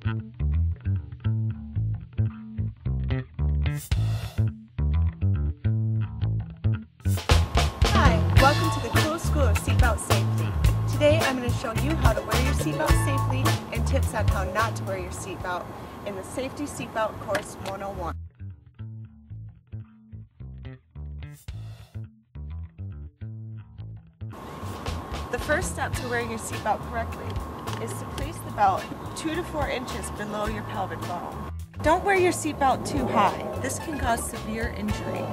Hi, welcome to the cool school of Seatbelt Safety. Today I'm going to show you how to wear your seatbelt safely and tips on how not to wear your seatbelt in the Safety Seatbelt Course 101. The first step to wearing your seatbelt correctly is to place the belt 2 to 4 inches below your pelvic bone. Don't wear your seatbelt too high. This can cause severe injury.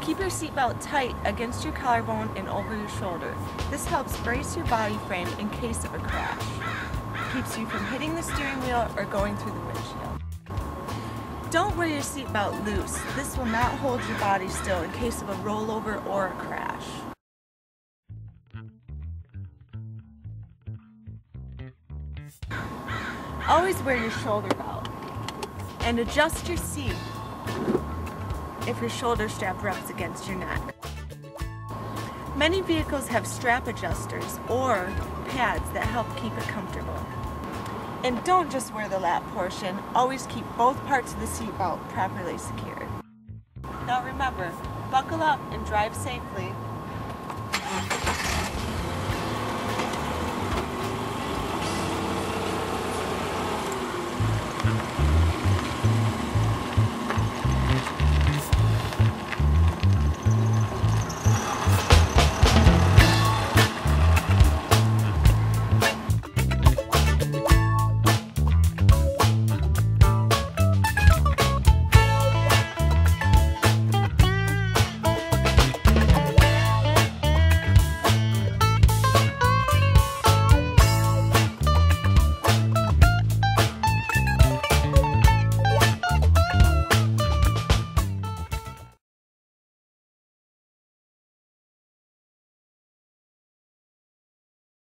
Keep your seatbelt tight against your collarbone and over your shoulder. This helps brace your body frame in case of a crash. Keeps you from hitting the steering wheel or going through the windshield. Don't wear your seatbelt loose. This will not hold your body still in case of a rollover or a crash. Always wear your shoulder belt and adjust your seat if your shoulder strap rubs against your neck. Many vehicles have strap adjusters or pads that help keep it comfortable. And don't just wear the lap portion, always keep both parts of the seatbelt properly secured. Now remember, buckle up and drive safely.